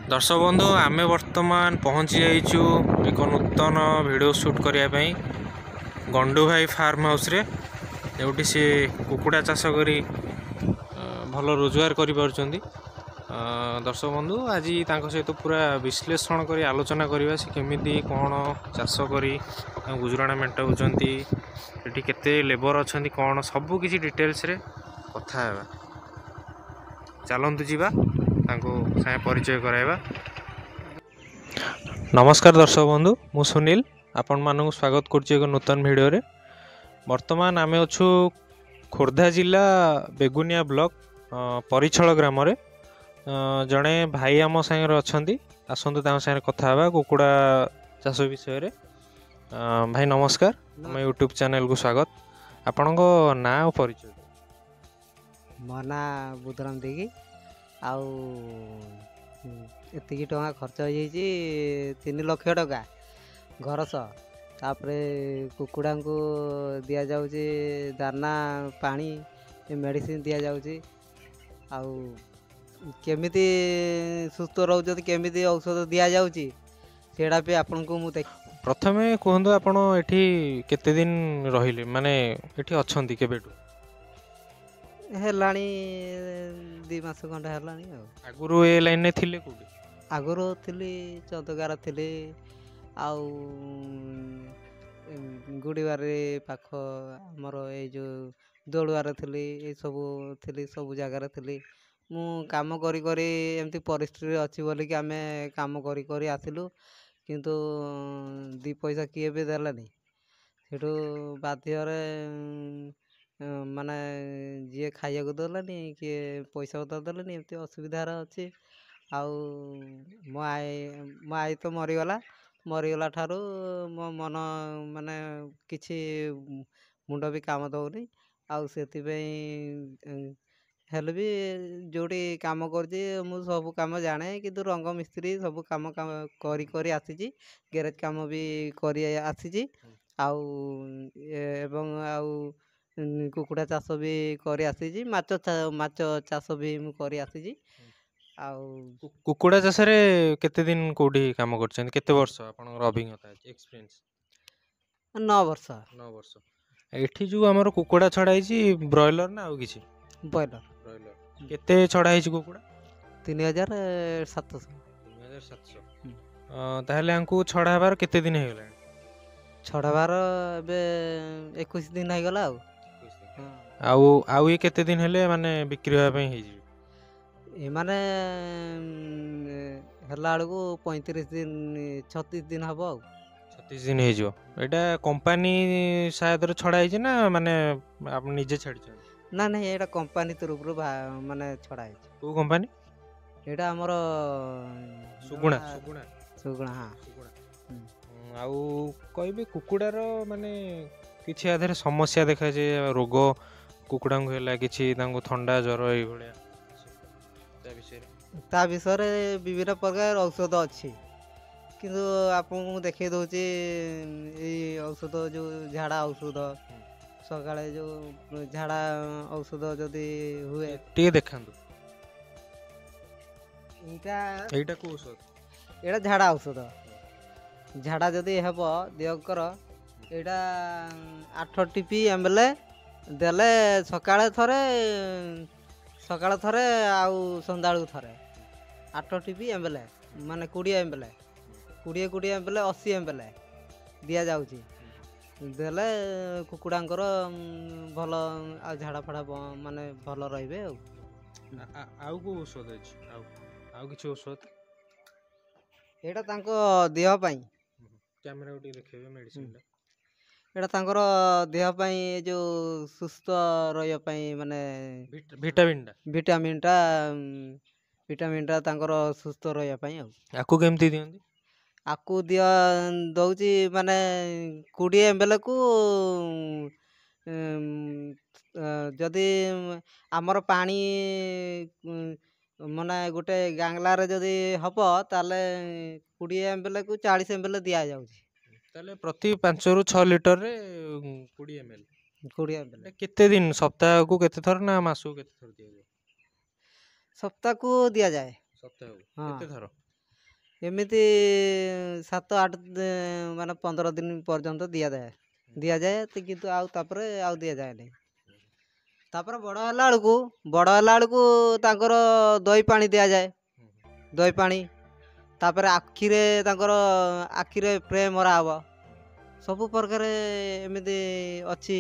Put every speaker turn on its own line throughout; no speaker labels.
दर्शक बंधु आमे वर्तमान पहुंची जाइछु एक नूतन वीडियो शूट करने गंडू भाई फार्म हाउस रे जोटी सी कुकुड़ा चाष करी भल रोजगार कर दर्शक बंधु आज तांको सहित पूरा विश्लेषण करी आलोचना करवा से केमिति कौन चाष करी गुजराणा मेंटाउछंती एठी केते लेबर अछंती कौन सबु किछि डिटेल्स रे कथा हेबा चलतु जीवा तांको साथ परिचय कराइबा। नमस्कार दर्शक बंधु मु सुनील आपण मानक स्वागत करछि एक नूतन वीडियो रे। वर्तमान आमे अछु खोर्धा जिला बेगुनिया ब्लॉक परिछळ ग्राम रे जड़े भाई आम सागर अच्छा आसतु सागर कथा हाँ कुकुड़ा चाष विषय रे। भाई नमस्कार आम यूट्यूब चैनल को स्वागत। आपण ना और परिचय?
मो ना बुधराम देगी आउ एतिकी टका खर्च हो 3 लाख टका घरस तापरे कुकुड़ा को दिया जाउची दाना पानी मेडिसिन दिया जाउची आउ केमिति सुस्थ रहउछथि केमिति औषध दिया जाउची सेडा पे आपन को मु देख
प्रथमे कहंदो आपण एठी केते दिन रहिले माने एठी अछंती केबेटू?
हेलाणी 2 मास खंड हेलाणी
आगुरु ए लाइन ने थिले कोडी?
आगुरु थिली चौदगार थिली आउ गुड़ीबारे पाख हमर ए जो दौड़ुआर थिली ए सब जगार थिली मु काम करी करी एमती परिस्थिति अच्छी बोली कि आमे काम करी करी आसिलु किंतु 2 पैसा किए भी देलानी सेठू बाध्य माने जी खाइया को देलानी किए पैसा पतर देलानी एमती असुविधा अच्छी आउ मो आई तो मरीगला ठारू मो मन माने किछि मुंड भी काम दौनी आउ सेति हेल्ले भी जोटी काम करछि मु सब काम जाने किंतु रंग मिस्त्री सब काम करी करी आसीछि गैरेज काम भी करी आसीछि आउ एवं आउ कुकुड़ा चाष भी करी आसीछि माछ चाष भी मु करी आसीछि। आउ
कुकुड़ा चाष रे केते दिन कोडी काम करछन केते वर्ष आपन अभिज्ञता एक्सपीरियंस?
9 वर्ष।
9 वर्ष। एठी जो हमर कुकुड़ा छडाइछि ब्रॉयलर ना आउ किछि?
ब्रॉयलर।
केते छडाइछि कुकुड़ा?
3700।
3700 ताहले अंकु छडाबार केते दिन हे गेला?
छडाबार बे 21 दिन हे गेला
आउ ये केते दिन हेले माने बिक्री होया पई हे जी?
ए माने हला को 35 दिन 36 दिन हबो आउ
36 दिन हे जो। एटा कंपनी शायद छड़ाई छै ना माने आप निजे छाड़ी छै?
ना नहीं एटा कंपनी तरफ रो माने छड़ाई छै।
को कंपनी?
एटा हमर
सुगुणा
हां
सुगुणा। आउ कहबे कुकुडार माने किछि आधर समस्या देखा जे रोग कुकुडा को होला किछि तांको ठंडा ज्वर ए भलिया
ता विषय विभिन्न प्रकार औषध अच्छी किंतु आपको देखे दूची औषध जो झाड़ा औषध सकाळे जो झाड़ा औषध जदि हुए
टे देखांदु
एटा
को औषध
एटा झाड़ा औषध झाड़ा जदि हेबो देहकर एटा 8 टीपी एमएल देले सकाळे थरे आउ संदाळू थरे 8 टीपी एमएल माने 20 एमएल 20 एमएल 80 एमएल दिया जाउची देले कुकुडांकर भल आ झाड़ा फाड़ा माने भल रहिबे
आउ को औषध अछि आउ किछ औषध
एटा तांको देह पई
कैमरा उठी देखेबे मेडिसिन
एटा तांकर देह पई जो सुस्थ रहिया पई माने विटामिन टा तांकर सुस्थ रहिया पई
आकु केमती दियंदी?
आकु दिया दउची माने 20 एमएल को जदि आमर पानी माने गोटे गांगला रे जदि हबो ताले 20 एमएल को 40 एमएल दिया जाउची
ताले प्रति 5 रु 6 लीटर रे 20 एमएल
20 एमएल
केते दिन सप्ताह को केते थर ना मास को केते थर दिया जाय?
सप्ताह को दिया जाए।
सप्ताह को केते थर?
ଏମିତି 7-8 ମାନେ 15 ଦିନ ପର୍ଯ୍ୟନ୍ତ ଦିଆଯାଏ କିନ୍ତୁ ଆଉ ତାପରେ ଆଉ ଦିଆଯାଏନି। ତାପରେ ବଡ଼ ହେଲା ବେଳକୁ ତାଙ୍କର ଦହି ପାଣି ଦିଆଯାଏ। ଦହି ପାଣି ତାପରେ ଆଖିରେ ସ୍ପ୍ରେ ମରା ହବ। ସବୁ ପ୍ରକାର ଏମିତି ଅଛି।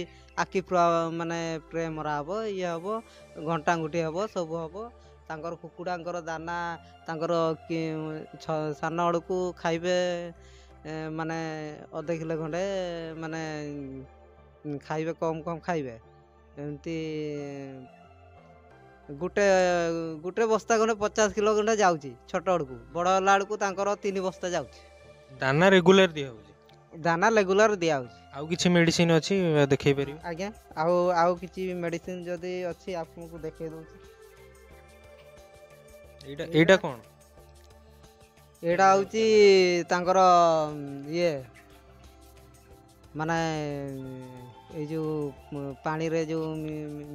ମାନେ ସ୍ପ୍ରେ ମରା ହବ, ଇଏ ହବ, ଘଣ୍ଟାଙ୍ଗୁଟି ହବ, ସବୁ ହବ। ତାଙ୍କର କୁକୁଡ଼ାଙ୍କର ଦାନା ତାଙ୍କର ସାନ ବେଳକୁ ଖାଇବେ ମାନେ ଅଧ କିଲୋ ଖଣ୍ଡେ ମାନେ ଖାଇବେ, କମ୍ ଖାଇବେ। ଏମିତି ଗୋଟେ ବସ୍ତା ଖଣ୍ଡେ 50 କିଲୋ ଖଣ୍ଡେ ଯାଉଛି ଛୋଟ ବେଳକୁ। ବଡ଼ ହେଲା ବେଳକୁ ତାଙ୍କର 3 ବସ୍ତା ଯାଉଛି।
ଦାନା ରେଗୁଲାର ଦିଆ ହଉଛି?
ଦାନା ରେଗୁଲାର ଦିଆହଉଛି।
ଆଉ କିଛି ମେଡିସିନ ଅଛି ଦେଖେଇ ପାରିବେ?
ଆଜ୍ଞା, ଆଉ କିଛି ମେଡିସିନ ଯଦି ଅଛି ଆପଣଙ୍କୁ ଦେଖେଇ ଦଉଛି।
ଏଇଟା କ'ଣ?
ଏଇଟା ହଉଛି ତାଙ୍କର ଇଏ ମାନେ ଏଇ ଯୋଉ ପାଣିରେ ଯୋଉ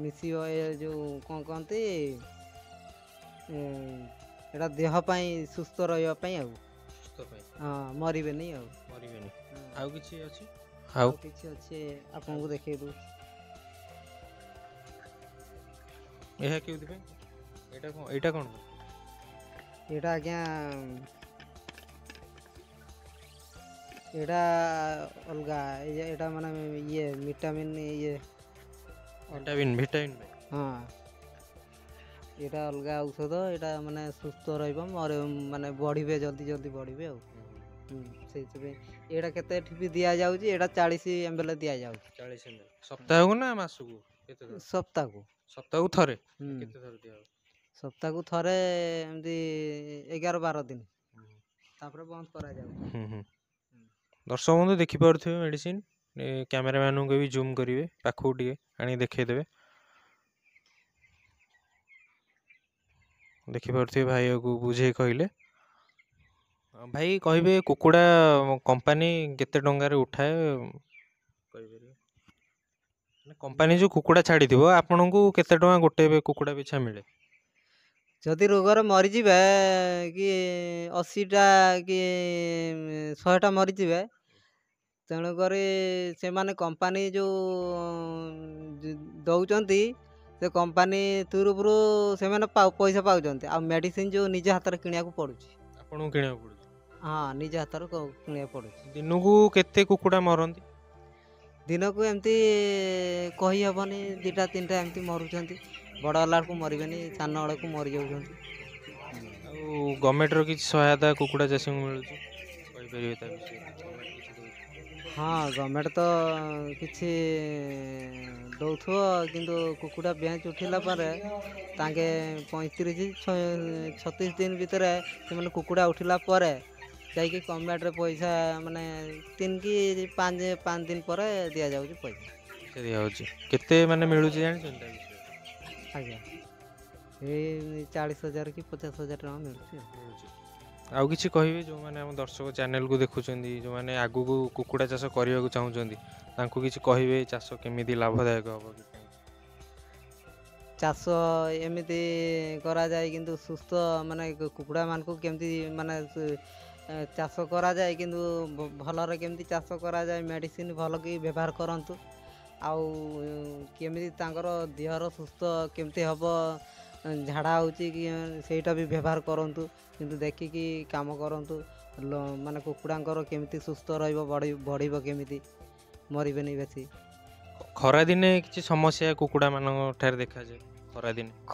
ମିଶିବ, ଏ ଯୋଉ କ'ଣ କହନ୍ତି, ଏଇଟା ଦେହ ପାଇଁ ସୁସ୍ଥ ରହିବା ପାଇଁ ଆଉ। ହଁ, ମରିବେନି ଆଉ।
ଆଉ କିଛି ଅଛି?
ଆଉ କିଛି ଅଛି ଆପଣଙ୍କୁ ଦେଖେଇ ଦଉଛି।
ଏହା କେଉଁଥିପାଇଁ? ଏଇଟା କ'ଣ?
ଏଇଟା ଆଜ୍ଞା ଏଇଟା ଅଲଗା। ଏଇଟା ମାନେ ଇଏ ଭିଟାମିନ୍
ଭିଟାମିନ୍।
ହଁ, ଏଇଟା ଅଲଗା ଔଷଧ। ଏଇଟା ମାନେ ସୁସ୍ଥ ରହିବ, ମାନେ ବଢ଼ିବେ, ଜଲ୍ଦି ବଢ଼ିବେ ଆଉ। ସେଇଥିପାଇଁ ଏଇଟା କେତେ ବି ଦିଆଯାଉଛି? ଏଇଟା 40 ml ଦିଆଯାଉଛି।
40 ml ସପ୍ତାହକୁ ନା ମାସକୁ?
ସପ୍ତାହକୁ
ଥରେ?
କେତେ ଥର ଦିଆହବ? ସପ୍ତାହକୁ ଥରେ, ଏମିତି 11-12 ଦିନ, ତାପରେ ବନ୍ଦ କରାଯାଉଛି।
ଦର୍ଶକ ବନ୍ଧୁ ଦେଖିପାରୁଥିବେ ମେଡିସିନ। କ୍ୟାମେରାମ୍ୟାନଙ୍କୁ ବି ଜୁମ୍ କରିବେ, ପାଖକୁ ଟିକେ ଆଣି ଦେଖେଇଦେବେ। ଦେଖିପାରୁଥିବେ, ଭାଇକୁ ବୁଝେଇ କହିଲେ। ଭାଇ କହିବେ କୁକୁଡ଼ା କମ୍ପାନୀ କେତେ ଟଙ୍କାରେ ଉଠାଏ କହିପାରିବେ? କମ୍ପାନୀ ଯୋଉ କୁକୁଡ଼ା ଛାଡ଼ିଥିବ, ଆପଣଙ୍କୁ କେତେ ଟଙ୍କା ଗୋଟେ କୁକୁଡ଼ା ପିଛା ମିଳେ?
ଯଦି ରୋଗରେ ମରିଯିବେ, କି 80ଟା କି 100ଟା ମରିଯିବେ, ତେଣୁକରି ସେମାନେ କମ୍ପାନୀ ଯୋଉ ଦଉଛନ୍ତି, ସେ କମ୍ପାନୀ ତରଫରୁ ସେମାନେ ପଇସା ପାଉଛନ୍ତି। ଆଉ ମେଡ଼ିସିନ ଯୋଉ ନିଜ ହାତରେ କିଣିବାକୁ ପଡ଼ୁଛି।
ଆପଣଙ୍କୁ କିଣିବାକୁ ପଡ଼ୁଛି?
ହଁ, ନିଜ ହାତରେ କିଣିବାକୁ ପଡ଼ୁଛି।
ଦିନକୁ କେତେ କୁକୁଡ଼ା ମରନ୍ତି?
ଦିନକୁ ଏମିତି କହିହେବନି, 2ଟା-3ଟା ଏମିତି ମରୁଛନ୍ତି। ବଡ଼ ହେଲା ବେଳକୁ ମରିବେନି, ସାନ ବେଳକୁ ମରିଯାଉଛନ୍ତି।
ଆଉ ଗଭର୍ଣ୍ଣମେଣ୍ଟର କିଛି ସହାୟତା କୁକୁଡ଼ା ଚାଷୀଙ୍କୁ ମିଳୁଛି କହିପାରିବେ ତା ବିଷୟରେ?
ହଁ, ଗଭର୍ଣ୍ଣମେଣ୍ଟ ତ କିଛି ଦଉଥିବ, କିନ୍ତୁ କୁକୁଡ଼ା ବ୍ୟାଚ୍ ଉଠିଲା ପରେ ତାଙ୍କେ 35-36 ଦିନ ଭିତରେ ସେମାନେ କୁକୁଡ଼ା ଉଠିଲା ପରେ ଯାଇକି ଗଭର୍ଣ୍ଣମେଣ୍ଟରେ ପଇସା, ମାନେ 3 କି 5 ଦିନ ପରେ ଦିଆଯାଉଛି ପଇସା।
ଦିଆଯାଉଛି। କେତେ ମାନେ ମିଳୁଛି ଜାଣିଛନ୍ତି?
ଆଜ୍ଞା, ଏଇ 40,000 କି 50,000 ଟଙ୍କା ମିଳୁଛି।
ଆଉ କିଛି କହିବେ ଯେଉଁମାନେ ଆମ ଦର୍ଶକ ଚ୍ୟାନେଲକୁ ଦେଖୁଛନ୍ତି, ଯେଉଁମାନେ ଆଗକୁ କୁକୁଡ଼ା ଚାଷ କରିବାକୁ ଚାହୁଁଛନ୍ତି, ତାଙ୍କୁ କିଛି କହିବେ ଚାଷ କେମିତି ଲାଭଦାୟକ ହେବ?
ଚାଷ ଏମିତି କରାଯାଏ, କିନ୍ତୁ ସୁସ୍ଥ, ମାନେ କୁକୁଡ଼ାମାନଙ୍କୁ କେମିତି ମାନେ ଚାଷ କରାଯାଏ, କିନ୍ତୁ ଭଲରେ କେମିତି ଚାଷ କରାଯାଏ, ମେଡ଼ିସିନ ଭଲ କି ବ୍ୟବହାର କରନ୍ତୁ। ଆଉ କେମିତି ତାଙ୍କର ଦେହର ସୁସ୍ଥ କେମିତି ହେବ, ଝାଡ଼ା ହେଉଛି କି, ସେଇଟା ବି ବ୍ୟବହାର କରନ୍ତୁ। କିନ୍ତୁ ଦେଖିକି କାମ କରନ୍ତୁ। ମାନେ କୁକୁଡ଼ାଙ୍କର କେମିତି ସୁସ୍ଥ ରହିବ, ବଢ଼ିବ କେମିତି, ମରିବେନି ବେଶୀ।
ଖରାଦିନେ କିଛି ସମସ୍ୟା କୁକୁଡ଼ାମାନଙ୍କ ଠାରେ ଦେଖାଯାଏ?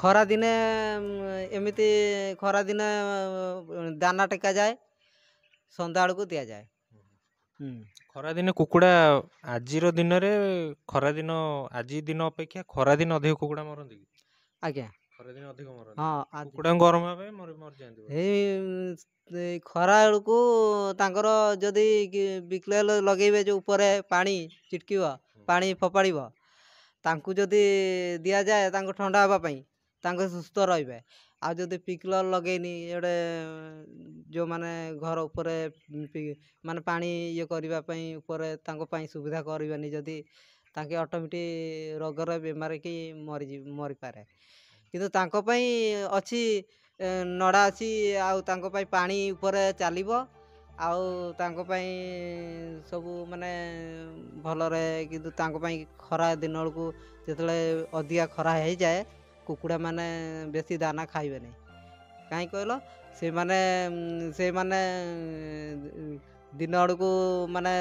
ଖରାଦିନେ ଏମିତି ଖରାଦିନେ ଦାନା ଟେକାଯାଏ, ସନ୍ଧ୍ୟାବେଳକୁ ଦିଆଯାଏ।
ଖରାଦିନେ କୁକୁଡ଼ା ଆଜି ଦିନ ଅପେକ୍ଷା ଖରାଦିନ ଅଧିକ କୁକୁଡ଼ା ମରନ୍ତି କି?
ଆଜ୍ଞା,
ଖରାଦିନ ଅଧିକ ମରନ୍ତି।
ହଁ।
କୁକୁଡ଼ାଙ୍କୁ ଗରମ ହେବା ପାଇଁ ମରିଯାଆନ୍ତି।
ଏଇ ଖରା ବେଳକୁ ତାଙ୍କର ଯଦି ବିକ୍ଲେଲ ଲଗେଇବେ, ଯେଉଁ ଉପରେ ପାଣି ଚିଟକିବ, ପାଣି ଫୋପାଡ଼ିବ, ତାଙ୍କୁ ଯଦି ଦିଆଯାଏ ତାଙ୍କୁ ଥଣ୍ଡା ହେବା ପାଇଁ, ତାଙ୍କ ସୁସ୍ଥ ରହିବେ। ଆଉ ଯଦି ପିକ୍ଲର ଲଗେଇନି, ଯେଉଁମାନେ ଘର ଉପରେ ମାନେ ପାଣି ଇଏ କରିବା ପାଇଁ ଉପରେ ତାଙ୍କ ପାଇଁ ସୁବିଧା କରିବେନି, ଯଦି ତାଙ୍କେ ଅଟୋମେଟିକ୍ ରୋଗର ବେମାର କି ମରିପାରେ। କିନ୍ତୁ ତାଙ୍କ ପାଇଁ ଅଛି ନଡ଼ା ଅଛି ଆଉ ତାଙ୍କ ପାଇଁ ପାଣି ଉପରେ ଚାଲିବ ଆଉ ତାଙ୍କ ପାଇଁ ସବୁ ମାନେ ଭଲରେ କିନ୍ତୁ ତାଙ୍କ ପାଇଁ ଖରା ଦିନ ବେଳକୁ ଯେତେବେଳେ ଅଧିକା ଖରା ହେଇଯାଏ କୁକୁଡ଼ାମାନେ ବେଶୀ ଦାନା ଖାଇବେନି କାହିଁକି କହିଲ ସେମାନେ ଦିନ ବେଳକୁ ମାନେ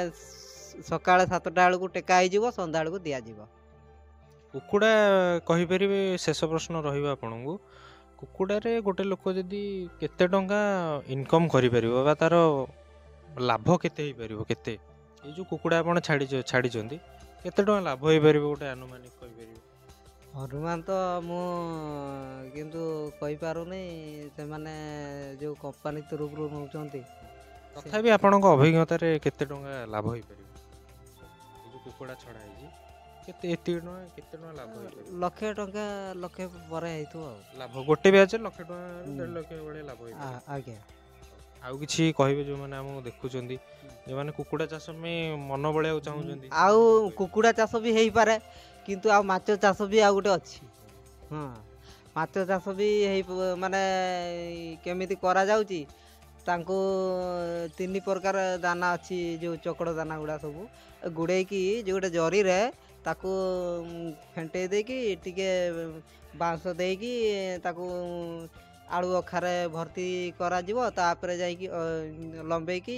ସକାଳେ 7ଟା ବେଳକୁ ଟେକା ହେଇଯିବ ସନ୍ଧ୍ୟା ବେଳକୁ ଦିଆଯିବ।
କୁକୁଡ଼ା କହିପାରିବେ ଶେଷ ପ୍ରଶ୍ନ ରହିବ ଆପଣଙ୍କୁ କୁକୁଡ଼ାରେ ଗୋଟେ ଲୋକ ଯଦି କେତେ ଟଙ୍କା ଇନକମ୍ କରିପାରିବ ବା ତାର ଲାଭ କେତେ ହେଇପାରିବ କେତେ ଏଇ ଯେଉଁ କୁକୁଡ଼ା ଆପଣ ଛାଡ଼ିଛନ୍ତି କେତେ ଟଙ୍କା ଲାଭ ହେଇପାରିବ ଗୋଟେ ଆନୁମାନିକ କହିପାରିବେ?
ଅନୁମାନ ତ ମୁଁ କିନ୍ତୁ କହିପାରୁନି ସେମାନେ ଯେଉଁ କମ୍ପାନୀ ତରଫରୁ ନେଉଛନ୍ତି
ତଥାପି ଆପଣଙ୍କ ଅଭିଜ୍ଞତାରେ କେତେ ଟଙ୍କା ଲାଭ ହେଇପାରିବ ଏଇ ଯେଉଁ କୁକୁଡ଼ା ଛଡ଼ା ହେଇଛି ଏତିକି ଟଙ୍କା କେତେ ଟଙ୍କା ଲାଭ ହେଇପାରିବ?
ଲକ୍ଷେ ପରେ ହେଇଥିବ ଆଉ
ଲାଭ ଗୋଟେ ବ୍ୟାଚରେ ଲକ୍ଷେ ଟଙ୍କା 1.5 ଲକ୍ଷ ଭଳିଆ ଲାଭ ହେଇପାରିବ।
ଆଜ୍ଞା।
ଆଉ କିଛି କହିବେ ଯେଉଁମାନେ ଆମକୁ ଦେଖୁଛନ୍ତି ଯେଉଁମାନେ କୁକୁଡ଼ା ଚାଷ ପାଇଁ ମନ ବଳେଇବାକୁ ଚାହୁଁଛନ୍ତି?
ଆଉ କୁକୁଡ଼ା ଚାଷ ବି ହେଇପାରେ କିନ୍ତୁ ଆଉ ମାଛ ଚାଷ ବି ଆଉ ଗୋଟେ ଅଛି। ହଁ ମାଛ ଚାଷ ବି ମାନେ କେମିତି କରାଯାଉଛି ତାଙ୍କୁ 3 ପ୍ରକାର ଦାନା ଅଛି ଯେଉଁ ଚୋକଡ଼ ଦାନା ଗୁଡ଼ା ସବୁ ଗୁଡ଼େଇକି ଯେଉଁ ଗୋଟେ ଜରିରେ ତାକୁ ଫେଣ୍ଟେଇ ଦେଇକି ଟିକେ ବାଉଁଶ ଦେଇକି ତାକୁ ଆଳୁ ଅଖାରେ ଭର୍ତ୍ତି କରାଯିବ ତାପରେ ଯାଇକି ଲମ୍ବେଇକି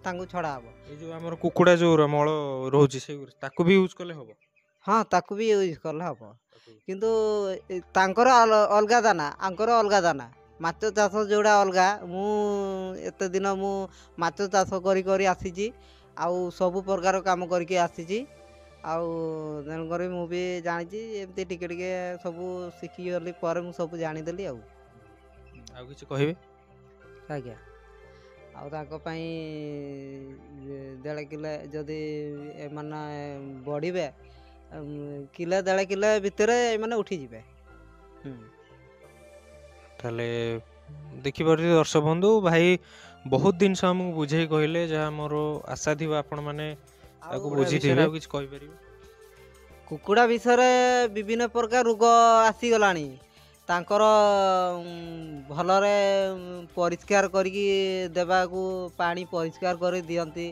ତାଙ୍କୁ ଛଡ଼ା ହେବ।
ଏଇ ଯେଉଁ ଆମର କୁକୁଡ଼ା ଯେଉଁ ମଳ ରହୁଛି ସେଗୁଡ଼ା ତାକୁ ବି ୟୁଜ୍ କଲେ ହେବ?
ହଁ ତାକୁ ବି ୟୁଜ୍ କଲେ ହେବ କିନ୍ତୁ ତାଙ୍କର ଅଲଗା ଦାନା ଆଙ୍କର ଅଲଗା ଦାନା ମାଛ ଚାଷ ଯେଉଁଟା ଅଲଗା ଏତେ ଦିନ ମୁଁ ମାଛ ଚାଷ କରି ଆସିଛି ଆଉ ସବୁ ପ୍ରକାର କାମ କରିକି ଆସିଛି ଆଉ ତେଣୁକରି ମୁଁ ବି ଜାଣିଛି ଏମିତି ଟିକେ ଟିକେ ସବୁ ଶିଖିଗଲି ପରେ ମୁଁ ସବୁ ଜାଣିଦେଲି ଆଉ
କିଛି କହିବେ?
ଆଜ୍ଞା ଆଉ ତାଙ୍କ ପାଇଁ 1.5 କିଲୋ ଯଦି ଏମାନେ ବଢ଼ିବେ କିଲୋ 1.5 କିଲୋ ଭିତରେ ଏମାନେ ଉଠିଯିବେ।
ତାହେଲେ ଦେଖିପାରୁଥିବେ ଦର୍ଶକ ବନ୍ଧୁ ଭାଇ ବହୁତ ଜିନିଷ ଆମକୁ ବୁଝେଇ କହିଲେ ଯାହା ମୋର ଆଶା ଥିବ ଆପଣମାନେ ତାକୁ ବୁଝିଥିବେ। ଆଉ କିଛି କହିପାରିବେ?
କୁକୁଡ଼ା ବିଷୟରେ ବିଭିନ୍ନ ପ୍ରକାର ରୋଗ ଆସିଗଲାଣି ତାଙ୍କର ଭଲରେ ପରିଷ୍କାର କରିକି ଦେବାକୁ ପାଣି ପରିଷ୍କାର କରି ଦିଅନ୍ତି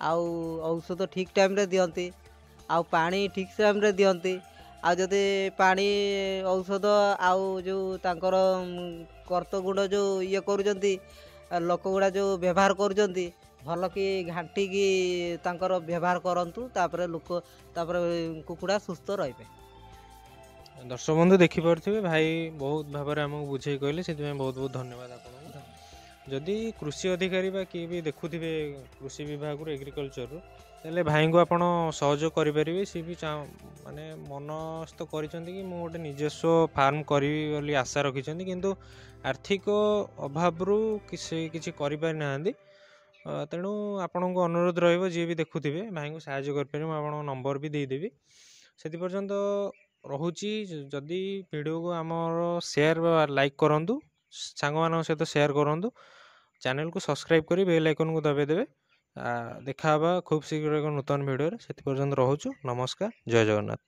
ଆଉ ଔଷଧ ଠିକ୍ ଟାଇମ୍ରେ ଦିଅନ୍ତି ଆଉ ପାଣି ଠିକ୍ ଟାଇମ୍ରେ ଦିଅନ୍ତି ଆଉ ଯଦି ପାଣି ଔଷଧ ଆଉ ଯେଉଁ ତାଙ୍କର କର୍ତ୍ତଗୁଣ୍ଡ ଯେଉଁ ଇଏ କରୁଛନ୍ତି ଲୋକ ଗୁଡ଼ା ଯେଉଁ ବ୍ୟବହାର କରୁଛନ୍ତି ଭଲ କି ଘାଣ୍ଟିକି ତାଙ୍କର ବ୍ୟବହାର କରନ୍ତୁ ତାପରେ କୁକୁଡ଼ା ସୁସ୍ଥ ରହିବେ।
ଦର୍ଶକ ବନ୍ଧୁ ଦେଖିପାରୁଥିବେ ଭାଇ ବହୁତ ଭାବରେ ଆମକୁ ବୁଝେଇ କହିଲେ ସେଥିପାଇଁ ବହୁତ ବହୁତ ଧନ୍ୟବାଦ ଆପଣଙ୍କୁ। ଯଦି କୃଷି ଅଧିକାରୀ ବା କିଏ ବି ଦେଖୁଥିବେ କୃଷି ବିଭାଗରୁ ଏଗ୍ରିକଲଚରରୁ ତାହେଲେ ଭାଇଙ୍କୁ ଆପଣ ସହଯୋଗ କରିପାରିବେ। ସିଏ ବି ମାନେ ମନସ୍ଥ କରିଛନ୍ତି କି ମୁଁ ଗୋଟେ ନିଜସ୍ୱ ଫାର୍ମ କରିବି ବୋଲି ଆଶା ରଖିଛନ୍ତି କିନ୍ତୁ ଆର୍ଥିକ ଅଭାବରୁ କିଛି କରିପାରିନାହାନ୍ତି। ତେଣୁ ଆପଣଙ୍କୁ ଅନୁରୋଧ ରହିବ ଯିଏ ବି ଦେଖୁଥିବେ ଭାଇଙ୍କୁ ସାହାଯ୍ୟ କରିପାରିବେ। ମୁଁ ଆପଣଙ୍କ ନମ୍ବର ବି ଦେଇଦେବି। ସେଥିପର୍ଯ୍ୟନ୍ତ ରହୁଛି ଯଦି ଭିଡ଼ିଓକୁ ଆମର ସେୟାର ବା ଲାଇକ୍ କରନ୍ତୁ ସାଙ୍ଗମାନଙ୍କ ସହିତ ସେୟାର କରନ୍ତୁ ଚ୍ୟାନେଲକୁ ସବସ୍କ୍ରାଇବ୍ କରି ବେଲ୍ ଆଇକନ୍କୁ ଦବାଇ ଦେବେ। ଦେଖା ହେବା ଖୁବ୍ ଶୀଘ୍ର ଏକ ନୂତନ ଭିଡ଼ିଓରେ। ସେଥିପର୍ଯ୍ୟନ୍ତ ରହୁଛୁ ନମସ୍କାର ଜୟ ଜଗନ୍ନାଥ।